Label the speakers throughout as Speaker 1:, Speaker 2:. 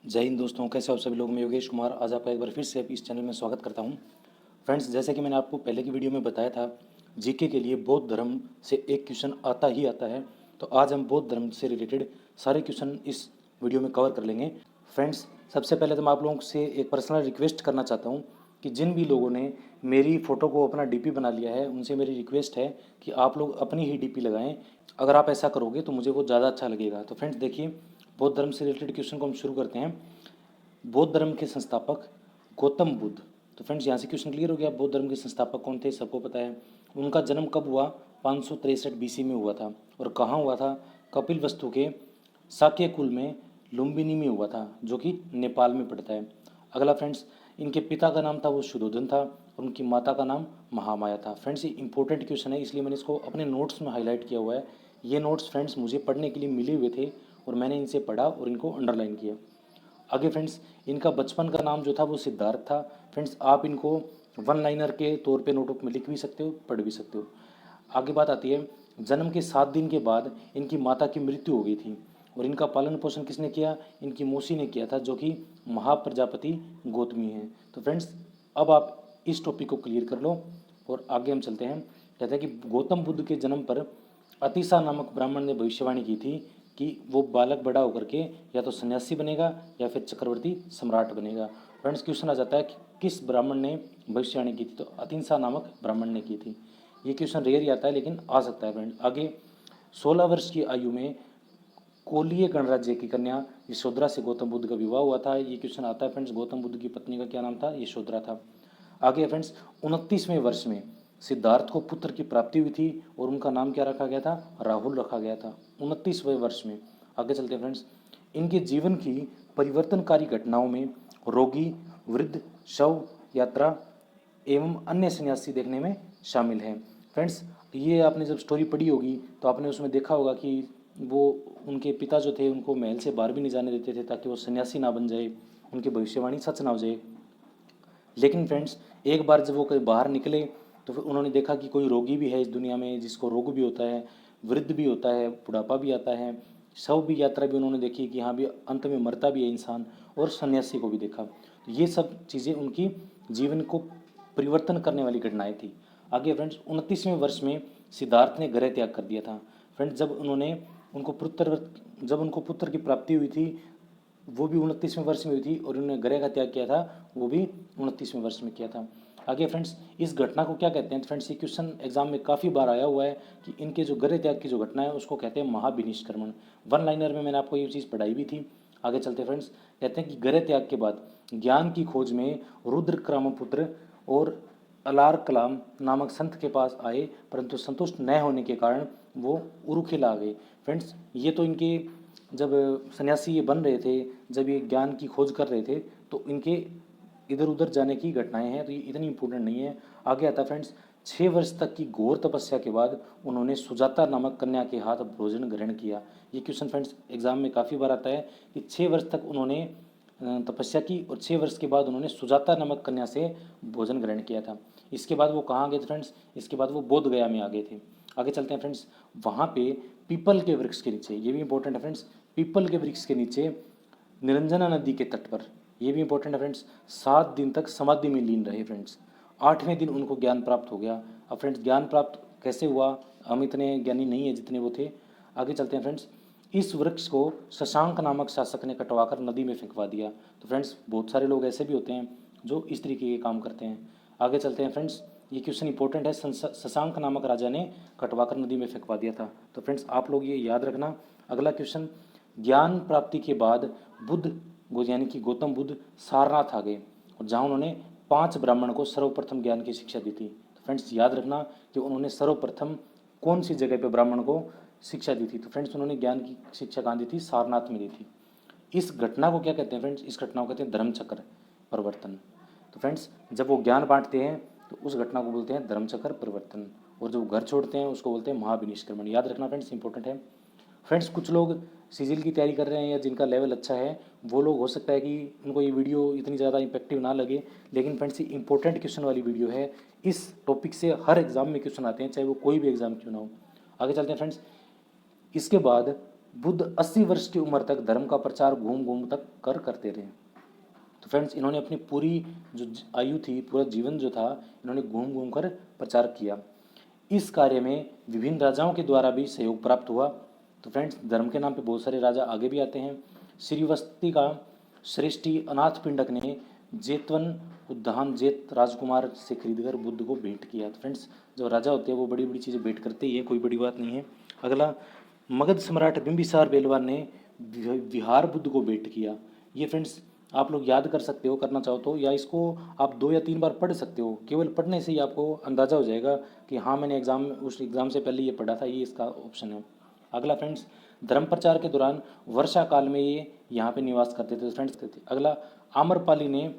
Speaker 1: जय हिंद दोस्तों, कैसे हो आप सभी लोग। मैं योगेश कुमार आज आपका एक बार फिर से इस चैनल में स्वागत करता हूं। फ्रेंड्स, जैसे कि मैंने आपको पहले की वीडियो में बताया था, जीके के लिए बौद्ध धर्म से एक क्वेश्चन आता ही आता है। तो आज हम बौद्ध धर्म से रिलेटेड सारे क्वेश्चन इस वीडियो में कवर कर लेंगे। फ्रेंड्स, सबसे पहले तो मैं आप लोगों से एक पर्सनल रिक्वेस्ट करना चाहता हूँ कि जिन भी लोगों ने मेरी फ़ोटो को अपना डीपी बना लिया है, उनसे मेरी रिक्वेस्ट है कि आप लोग अपनी ही डीपी लगाएं। अगर आप ऐसा करोगे तो मुझे वो ज़्यादा अच्छा लगेगा। तो फ्रेंड्स देखिए, बौद्ध धर्म से रिलेटेड क्वेश्चन को हम शुरू करते हैं। बौद्ध धर्म के संस्थापक गौतम बुद्ध। तो फ्रेंड्स यहाँ से क्वेश्चन क्लियर हो गया, बौद्ध धर्म के संस्थापक कौन थे, सबको पता है। उनका जन्म कब हुआ? 563 बीसी में हुआ था। और कहाँ हुआ था? कपिल वस्तु के शाक्य कुल में लुम्बिनी में हुआ था, जो कि नेपाल में पड़ता है। अगला फ्रेंड्स, इनके पिता का नाम था वो शुद्धोधन था और उनकी माता का नाम महामाया था। फ्रेंड्स ये इंपॉर्टेंट क्वेश्चन है, इसलिए मैंने इसको अपने नोट्स में हाईलाइट किया हुआ है। ये नोट्स फ्रेंड्स मुझे पढ़ने के लिए मिले हुए थे और मैंने इनसे पढ़ा और इनको अंडरलाइन किया। आगे फ्रेंड्स, इनका बचपन का नाम जो था वो सिद्धार्थ था। फ्रेंड्स आप इनको वन लाइनर के तौर पे नोटबुक में लिख भी सकते हो, पढ़ भी सकते हो। आगे बात आती है, जन्म के 7 दिन के बाद इनकी माता की मृत्यु हो गई थी और इनका पालन पोषण किसने किया? इनकी मौसी ने किया था, जो कि महाप्रजापति गौतमी है। तो फ्रेंड्स अब आप इस टॉपिक को क्लियर कर लो और आगे हम चलते हैं। कहते हैं कि गौतम बुद्ध के जन्म पर अतिसा नामक ब्राह्मण ने भविष्यवाणी की थी कि वो बालक बड़ा होकर के या तो सन्यासी बनेगा या फिर चक्रवर्ती सम्राट बनेगा। फ्रेंड्स क्वेश्चन आ जाता है कि किस ब्राह्मण ने भविष्यवाणी की थी? तो अतिसा नामक ब्राह्मण ने की थी। ये क्वेश्चन रेयर ही आता है लेकिन आ सकता है फ्रेंड। आगे 16 वर्ष की आयु में कोलीय गणराज्य की कन्या यशोधरा से गौतम बुद्ध का विवाह हुआ था। ये क्वेश्चन आता है फ्रेंड्स। गौतम बुद्ध की पत्नी का क्या नाम था? यशोधरा था। आगे फ्रेंड्स, 29वें वर्ष में सिद्धार्थ को पुत्र की प्राप्ति हुई थी और उनका नाम क्या रखा गया था? राहुल रखा गया था 29वें वर्ष में। आगे चलते हैं फ्रेंड्स, इनके जीवन की परिवर्तनकारी घटनाओं में रोगी, वृद्ध, शव यात्रा एवं अन्य सन्यासी देखने में शामिल हैं। फ्रेंड्स ये आपने जब स्टोरी पढ़ी होगी तो आपने उसमें देखा होगा कि वो उनके पिता जो थे उनको महल से बाहर भी नहीं जाने देते थे ताकि वो सन्यासी ना बन जाए, उनकी भविष्यवाणी सच ना हो जाए। लेकिन फ्रेंड्स एक बार जब वो कहीं बाहर निकले तो फिर उन्होंने देखा कि कोई रोगी भी है इस दुनिया में, जिसको रोग भी होता है, वृद्ध भी होता है, बुढ़ापा भी आता है, शव भी यात्रा भी उन्होंने देखी कि हाँ भी अंत में मरता भी है इंसान, और सन्यासी को भी देखा। तो ये सब चीज़ें उनकी जीवन को परिवर्तन करने वाली घटनाएं थी। आगे फ्रेंड्स 29वें वर्ष में सिद्धार्थ ने गृह त्याग कर दिया था। फ्रेंड्स जब उनको पुत्र की प्राप्ति हुई थी वो भी 29वें वर्ष में हुई थी और उन्होंने गृह का त्याग किया था वो भी 29वें वर्ष में किया था। आगे फ्रेंड्स इस घटना को क्या कहते हैं? फ्रेंड्स ये क्वेश्चन एग्जाम में काफ़ी बार आया हुआ है कि इनके जो गृह त्याग की जो घटना है उसको कहते हैं महाविनिष्क्रमण। वन लाइनर में मैंने आपको ये चीज़ पढ़ाई भी थी। आगे चलते फ्रेंड्स, कहते हैं कि गृह त्याग के बाद ज्ञान की खोज में रुद्र क्रामपुत्र और अलार कलाम नामक संत के पास आए, परंतु संतुष्ट न होने के कारण वो उरुखेला आ गए। फ्रेंड्स ये तो इनके जब सन्यासी ये बन रहे थे, जब ये ज्ञान की खोज कर रहे थे, तो इनके इधर उधर जाने की घटनाएं हैं, तो ये इतनी इंपॉर्टेंट नहीं है। आगे आता है फ्रेंड्स, 6 वर्ष तक की घोर तपस्या के बाद उन्होंने सुजाता नामक कन्या के हाथ भोजन ग्रहण किया। ये क्वेश्चन फ्रेंड्स एग्जाम में काफ़ी बार आता है कि 6 वर्ष तक उन्होंने तपस्या की और 6 वर्ष के बाद उन्होंने सुजाता नामक कन्या से भोजन ग्रहण किया था। इसके बाद वो कहाँ गए थे फ्रेंड्स? इसके बाद वो बोध गया में आ गए थे। आगे चलते हैं फ्रेंड्स, वहाँ पे पीपल के वृक्ष के नीचे, ये भी इंपॉर्टेंट है फ्रेंड्स, पीपल के वृक्ष के नीचे निरंजना नदी के तट पर, ये भी इंपॉर्टेंट है फ्रेंड्स, 7 दिन तक समाधि में लीन रहे फ्रेंड्स। 8वें दिन उनको ज्ञान प्राप्त हो गया। अब फ्रेंड्स ज्ञान प्राप्त कैसे हुआ? हम इतने ज्ञानी नहीं है जितने वो थे। आगे चलते हैं फ्रेंड्स, इस वृक्ष को शशांक नामक शासक ने कटवाकर नदी में फेंकवा दिया। तो फ्रेंड्स बहुत सारे लोग ऐसे भी होते हैं जो इस तरीके के काम करते हैं। आगे चलते हैं फ्रेंड्स, ये क्वेश्चन इंपॉर्टेंट है, शशांक नामक राजा ने कटवाकर नदी में फेंकवा दिया था। तो फ्रेंड्स आप लोग ये याद रखना। अगला क्वेश्चन, ज्ञान प्राप्ति के बाद बुद्ध यानी कि गौतम बुद्ध सारनाथ आ गए और जहाँ उन्होंने 5 ब्राह्मण को सर्वप्रथम ज्ञान की शिक्षा दी थी। तो फ्रेंड्स याद रखना कि उन्होंने सर्वप्रथम कौन सी जगह पे ब्राह्मण को शिक्षा दी थी? तो फ्रेंड्स उन्होंने ज्ञान की शिक्षा कहाँ दी थी? सारनाथ में दी थी। इस घटना को क्या कहते हैं फ्रेंड्स? इस घटना को कहते हैं धर्मचक्र परिवर्तन। तो फ्रेंड्स जब वो ज्ञान बांटते हैं तो उस घटना को बोलते हैं धर्मचक्र परिवर्तन, और जब घर छोड़ते हैं उसको बोलते हैं महाविनिष्क्रमण। याद रखना फ्रेंड्स, इंपॉर्टेंट है। फ्रेंड्स कुछ लोग सिजिल की तैयारी कर रहे हैं या जिनका लेवल अच्छा है वो लोग हो सकता है कि उनको ये वीडियो इतनी ज़्यादा इफेक्टिव ना लगे, लेकिन फ्रेंड्स ये इंपॉर्टेंट क्वेश्चन वाली वीडियो है। इस टॉपिक से हर एग्जाम में क्वेश्चन आते हैं, चाहे वो कोई भी एग्जाम क्यों ना हो। आगे चलते हैं फ्रेंड्स, इसके बाद बुद्ध 80 वर्ष की उम्र तक धर्म का प्रचार घूम घूम तक करते रहे। तो फ्रेंड्स इन्होंने अपनी पूरी जो आयु थी, पूरा जीवन जो था, इन्होंने घूम घूम कर प्रचार किया। इस कार्य में विभिन्न राजाओं के द्वारा भी सहयोग प्राप्त हुआ। तो फ्रेंड्स धर्म के नाम पे बहुत सारे राजा आगे भी आते हैं। श्रीवस्ती का श्रेष्ठी अनाथ पिंडक ने जेतवन उद्यान जेत राजकुमार से खरीदकर बुद्ध को भेंट किया। तो फ्रेंड्स जो राजा होते हैं वो बड़ी बड़ी चीज़ें भेंट करते ही है, कोई बड़ी बात नहीं है। अगला, मगध सम्राट बिंबिसार बेलवान ने विहार बुद्ध को भेंट किया। ये फ्रेंड्स आप लोग याद कर सकते हो, करना चाहो तो, या इसको आप 2 या 3 बार पढ़ सकते हो। केवल पढ़ने से ही आपको अंदाज़ा हो जाएगा कि हाँ मैंने उस एग्ज़ाम से पहले ये पढ़ा था, ये इसका ऑप्शन है। अगला फ्रेंड्स, धर्म प्रचार के दौरान वर्षा काल में ये यहाँ पे निवास करते थे। फ्रेंड्स अगला, आम्रपाली ने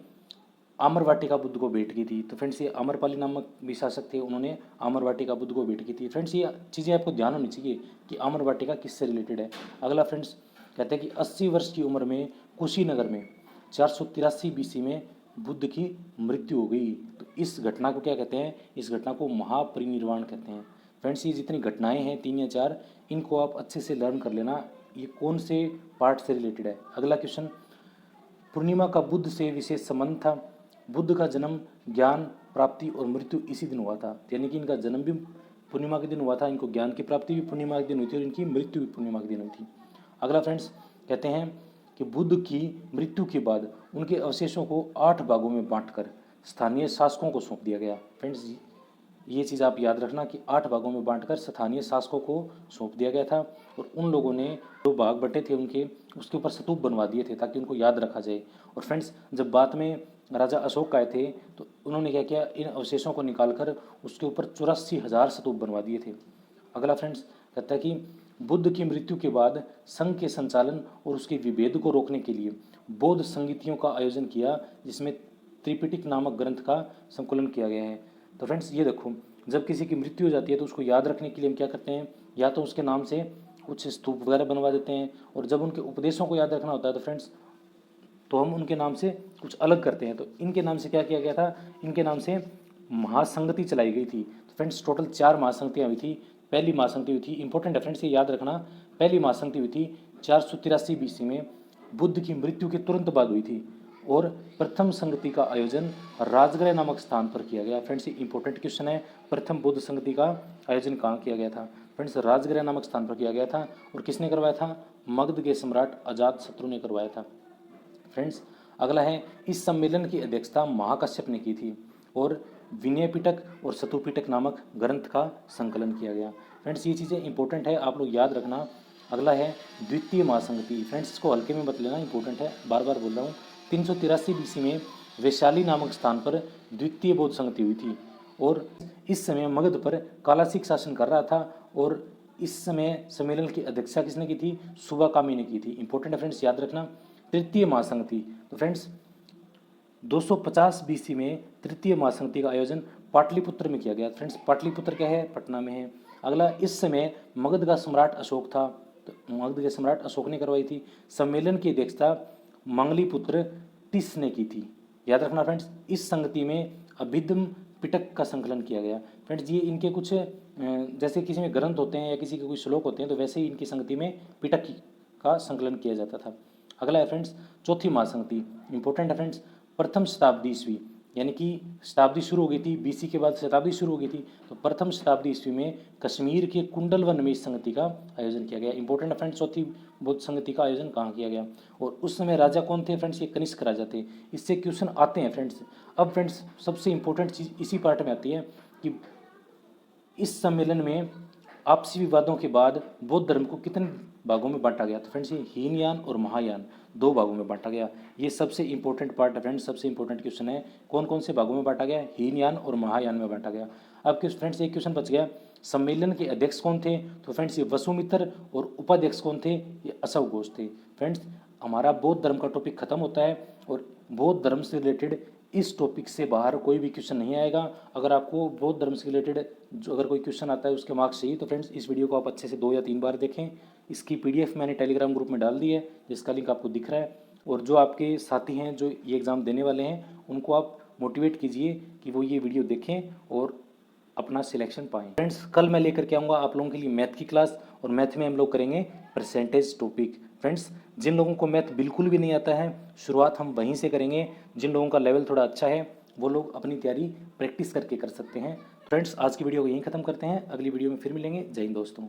Speaker 1: आम्रवाटिका बुद्ध को भेंट की थी। तो फ्रेंड्स ये आम्रपाली नामक भी शासक थे, उन्होंने आम्रवाटिका बुद्ध को भेंट की थी। फ्रेंड्स ये चीज़ें आपको ध्यान होनी चाहिए कि आम्रवाटिका किससे रिलेटेड है। अगला फ्रेंड्स कहते हैं कि 80 वर्ष की उम्र में कुशीनगर में 483 BC में बुद्ध की मृत्यु हो गई। तो इस घटना को क्या कहते हैं? इस घटना को महापरिनिर्वाण कहते हैं। फ्रेंड्स ये जितनी घटनाएं हैं 3 या 4, इनको आप अच्छे से लर्न कर लेना, ये कौन से पार्ट से रिलेटेड है। अगला क्वेश्चन, पूर्णिमा का बुद्ध से विशेष संबंध था। बुद्ध का जन्म, ज्ञान प्राप्ति और मृत्यु इसी दिन हुआ था, यानी कि इनका जन्म भी पूर्णिमा के दिन हुआ था, इनको ज्ञान की प्राप्ति भी पूर्णिमा के दिन हुई थी और इनकी मृत्यु भी पूर्णिमा के दिन हुई थी। अगला फ्रेंड्स कहते हैं कि बुद्ध की मृत्यु के बाद उनके अवशेषों को 8 भागों में बांटकर स्थानीय शासकों को सौंप दिया गया। फ्रेंड्स ये चीज़ आप याद रखना कि 8 भागों में बांटकर स्थानीय शासकों को सौंप दिया गया था, और उन लोगों ने जो भाग बटे थे उनके, उसके ऊपर स्तूप बनवा दिए थे ताकि उनको याद रखा जाए। और फ्रेंड्स जब बाद में राजा अशोक आए थे तो उन्होंने क्या किया, इन अवशेषों को निकालकर उसके ऊपर 84,000 स्तूप बनवा दिए थे। अगला फ्रेंड्स कहता है कि बुद्ध की मृत्यु के बाद संघ के संचालन और उसके विभेद को रोकने के लिए बौद्ध संगीतियों का आयोजन किया, जिसमें त्रिपिटक नामक ग्रंथ का संकलन किया गया है। तो फ्रेंड्स ये देखो, जब किसी की मृत्यु हो जाती है तो उसको याद रखने के लिए हम क्या करते हैं, या तो उसके नाम से कुछ स्तूप वगैरह बनवा देते हैं, और जब उनके उपदेशों को याद रखना होता है तो फ्रेंड्स तो हम उनके नाम से कुछ अलग करते हैं। तो इनके नाम से क्या किया गया था, इनके नाम से महासंगति चलाई गई थी। तो फ्रेंड्स टोटल 4 महासंगतियाँ हुई थी। पहली महासंगति हुई थी, इंपॉर्टेंट है फ्रेंड्स ये याद रखना, पहली महासंगति हुई थी 483 BC में, बुद्ध की मृत्यु के तुरंत बाद हुई थी, और प्रथम संगति का आयोजन राजगृह नामक स्थान पर किया गया। फ्रेंड्स ये इंपॉर्टेंट क्वेश्चन है, प्रथम बौद्ध संगति का आयोजन कहाँ किया गया था? फ्रेंड्स राजगृह नामक स्थान पर किया गया था, और किसने करवाया था? मगध के सम्राट अजातशत्रु ने करवाया था। फ्रेंड्स अगला है, इस सम्मेलन की अध्यक्षता महाकश्यप ने की थी, और विनय पिटक और सतुपिटक नामक ग्रंथ का संकलन किया गया। फ्रेंड्स ये चीज़ें इंपॉर्टेंट है, आप लोग याद रखना। अगला है द्वितीय महासंगति। फ्रेंड्स इसको हल्के में मत लेना, इंपॉर्टेंट है, बार बार बोल रहा हूँ। 383 BC में वैशाली नामक स्थान पर द्वितीय बौद्ध संगति हुई थी, और इस समय मगध पर कालासिक शासन कर रहा था, और इस समय सम्मेलन की अध्यक्षता किसने की थी? सुबाकामी ने की थी। इंपॉर्टेंट है फ्रेंड्स, याद रखना। तृतीय महासंगति, तो फ्रेंड्स 250 BC में तृतीय महासंगति का आयोजन पाटलिपुत्र में किया गया। फ्रेंड्स पाटलिपुत्र क्या है? पटना में है। अगला, इस समय मगध का सम्राट अशोक था, तो मगध के सम्राट अशोक ने करवाई थी। सम्मेलन की अध्यक्षता मंगलीपुत्र टिस ने की थी। याद रखना फ्रेंड्स, इस संगति में अभिधम पिटक का संकलन किया गया। फ्रेंड्स ये इनके कुछ जैसे किसी में ग्रंथ होते हैं या किसी के कोई श्लोक होते हैं, तो वैसे ही इनकी संगति में पिटक का संकलन किया जाता था। अगला है फ्रेंड्स चौथी महासंगति, इंपॉर्टेंट है फ्रेंड्स, प्रथम शताब्दी ईस्वी, यानी कि शताब्दी शुरू हो गई थी, BC के बाद शताब्दी शुरू हो गई थी, तो प्रथम शताब्दी ईस्वी में कश्मीर के कुंडलवन में इस संगति का आयोजन किया गया। इंपॉर्टेंट है फ्रेंड्स, चौथी बौद्ध संगति का आयोजन कहाँ किया गया, और उस समय राजा कौन थे? फ्रेंड्स ये कनिष्क राजा थे। इससे क्वेश्चन आते हैं फ्रेंड्स। अब फ्रेंड्स सबसे इंपॉर्टेंट चीज़ इसी पार्ट में आती है कि इस सम्मेलन में आपसी विवादों के बाद बौद्ध धर्म को कितने भागों में बांटा गया? तो फ्रेंड्स ये हीनयान और महायान 2 भागों में बांटा गया। ये सबसे इंपॉर्टेंट पार्ट है फ्रेंड्स, सबसे इंपॉर्टेंट क्वेश्चन है। कौन कौन से भागों में बांटा गया? हीनयान और महायान में बांटा गया। अब फ्रेंड्स एक क्वेश्चन बच गया, सम्मेलन के अध्यक्ष कौन थे? तो फ्रेंड्स ये वसुमित्र, और उपाध्यक्ष कौन थे? ये अशोक घोष थे। फ्रेंड्स हमारा बौद्ध धर्म का टॉपिक खत्म होता है, और बौद्ध धर्म से रिलेटेड इस टॉपिक से बाहर कोई भी क्वेश्चन नहीं आएगा। अगर आपको बौद्ध धर्म से रिलेटेड जो अगर कोई क्वेश्चन आता है उसके मार्क्स चाहिए, तो फ्रेंड्स इस वीडियो को आप अच्छे से 2 या 3 बार देखें। इसकी PDF मैंने टेलीग्राम ग्रुप में डाल दी है, जिसका लिंक आपको दिख रहा है, और जो आपके साथी हैं जो ये एग्ज़ाम देने वाले हैं उनको आप मोटिवेट कीजिए कि वो ये वीडियो देखें और अपना सिलेक्शन पाएँ। फ्रेंड्स कल मैं लेकर के आऊँगा आप लोगों के लिए मैथ की क्लास, और मैथ में हम लोग करेंगे परसेंटेज टॉपिक। फ्रेंड्स, जिन लोगों को मैथ बिल्कुल भी नहीं आता है, शुरुआत हम वहीं से करेंगे। जिन लोगों का लेवल थोड़ा अच्छा है वो लोग अपनी तैयारी प्रैक्टिस करके कर सकते हैं। फ्रेंड्स, आज की वीडियो को यहीं ख़त्म करते हैं, अगली वीडियो में फिर मिलेंगे। जय हिंद दोस्तों।